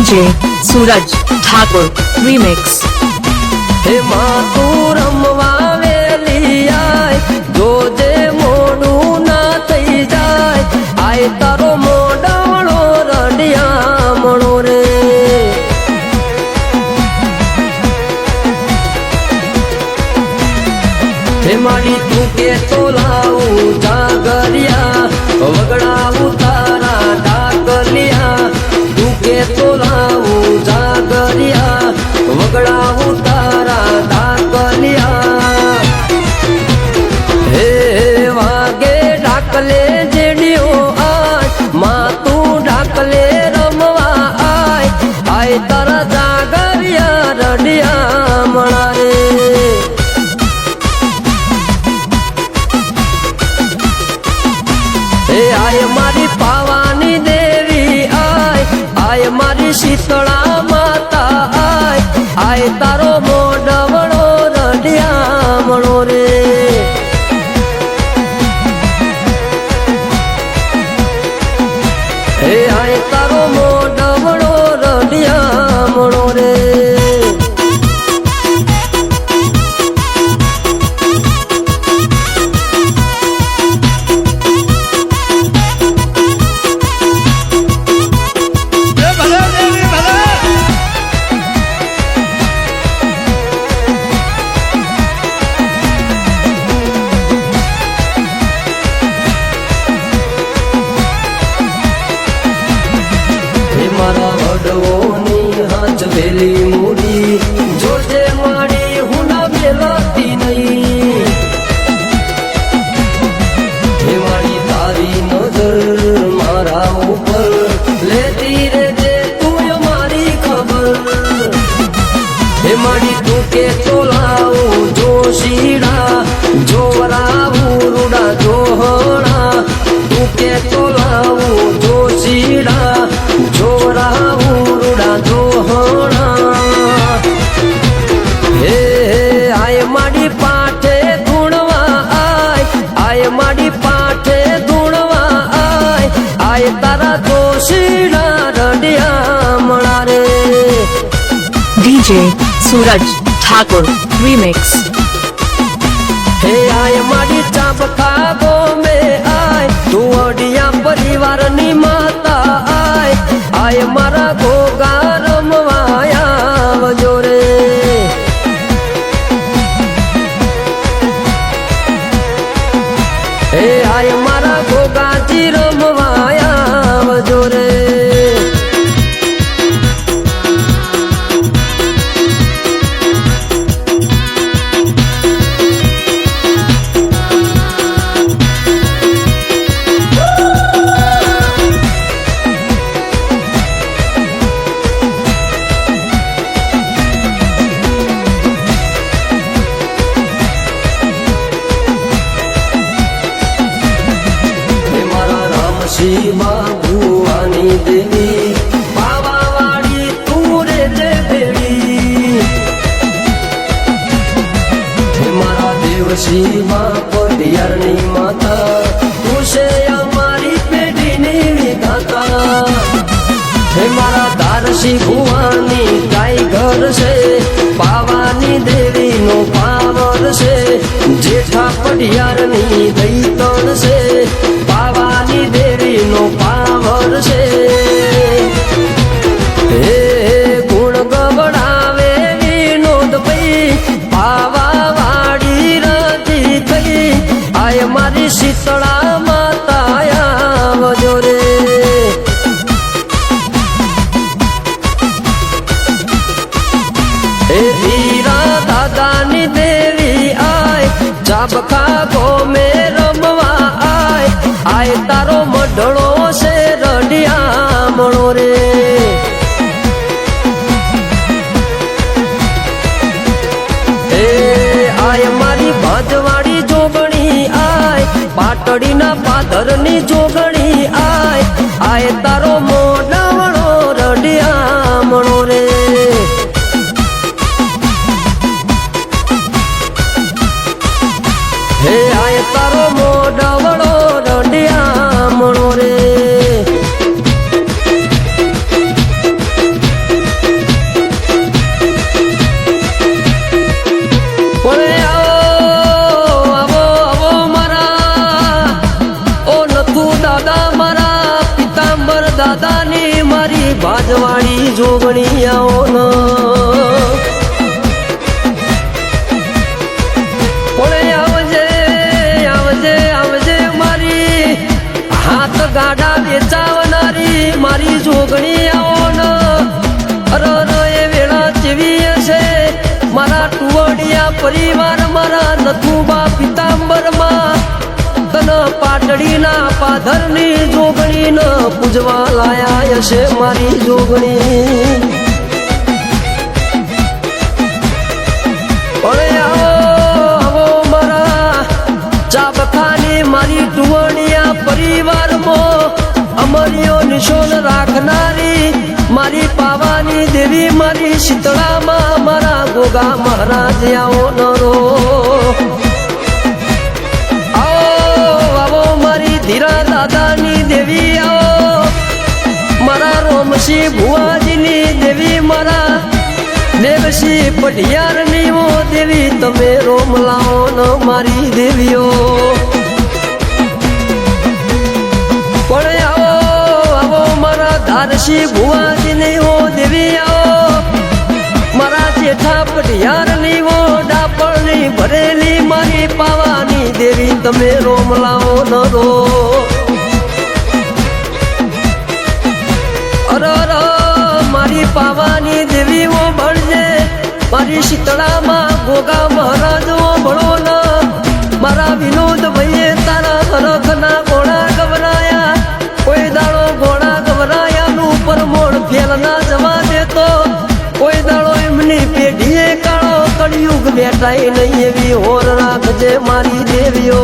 DJ सूरज Thakur remix. हे मातू रमवा वेली आय Jose मोडू ना थई जाय आय तारो मोडावळो रडिया मणो रे। हे माडी तू के तो लाऊ जागरिया वगड़ाऊ तारा डाकलिया तू के तो लाऊ जागरिया वगड़ाऊ तारा डाकलिया। हे वागे डाकले जेडियो आय माँ तू डाकले रमवा आय आय तारा जागरिया रडिया मणा रे। आय मारी पावानी देवी आय आय मारी शीतला माता आय आय तारो मोडवड़ो रडिया मणो रे। हे आय तारो मोडवड़ो रडिया मणो रे। मारा वडवोनी हाथ वेली मूडी जोजे माड़ी हुना बेलाती नहीं। हे माड़ी तारी नजर मारा ऊपर लेती रे जे तू मारी खबर। हे माड़ी तू के चोलाऊ जोशीड़ा जोराऊ रुड़ा जोहड़ा तू के चोलाऊ जोशीड़ा जोरा उरुड़ा जोहना। हे आय माड़ी पाठे धुणवा आय माड़ी पाठे धुणवा आय तारा दोषीड़ा रडिया मणा रे। डीजे सूरज ठाकुर रीमिक्स। हे आय माड़ी चाबखा गो में आय तू अडिया परिवार नी माता आय आय मारा गोगा रमवाया वजोरे। हे आय मारा गोगा जी रमवाया वजोरे। शिवा भुवानी देवी पावावाड़ी तू रे जे बेड़ी। हे मारा देव शिवा पटियारनी माता तू से हमारी पेटी नी विधाता। हे मारा दारसी भुवानी गाय घर से पावानी देवी नो पावर से जेठा पटियारनी दैतन से पावानी देवी नो पावर से। हे गुण गबड़ावे विनोद पई पावा वाड़ी राजी थई आय मारी शीतला माता वजोरे। हे हीरा दादानी देवी आय चाबखा गो में रमवा आय आय तारो मढड़ो से रडिया मणो रे। हे आय मारी भाजवाड़ी जोगणी आय पाटड़ी ना पादर नी जोगणी आय आय तारो मोडावड़ो रडिया मणो रे। हे आय तारो मोडावड़ो रडिया मणो रे। દાદાની મારી ભાજવાળી જોગણી આવો ન ઓળે આવજે આવજે આવજે મારી હાથ ગાડા વેચાવનારી મારી જોગણી આવો ન અરર એ વેળા જેવી હશે મારા ટુવડિયા પરિવાર મારા નથુબા પિતાંબરમાં તન પાટડીના પાધરની જોગણી ન પૂજવા લાયા હશે મારી જોગણી ઓળે આવો આવો મારા ચાબખાની મારી ટુવડિયા પરિવારમાં અમરિયો નિશોન રાખનારી મારી પાવાની દેવી મારી શીતળામાં મારા ગોગા મહારાજ આવો નરો આવો આવો મારી ધીરા દાદાની દેવી આવો મારા રોમસિંહ ભુવાજીની દેવી મારા દેવસિંહ પઢિયારની ઓ દેવી તમે રોમ લાવો ન મારી દેવીઓ પણ આવો આવો મારા ધારસિંહ ભુવાજીની ઓ દેવી આવો મારા જેઠા પઢિયારની ઓ ડાપણની ભરેલી મારી પાવાની દેવી તમે રોમ લાવો ન રો અરર મારી પાવાની દેવી ઓ ભણજે મારી શીતળામાં ગોગા મહારાજ ઓ ભણો ન મારા વિનોદ ભાઈએ તારા હરખના ઘોડા ગવરાયા કોઈ દાડો ઘોડા ગવરાયાનું પરમોણ ફેલ ના જવા દેતો કોઈ દાડો એમની પેઢીએ કાળો કળિયુગ બેઠાય નહીં એવી હોર રાખજે મારી દેવીઓ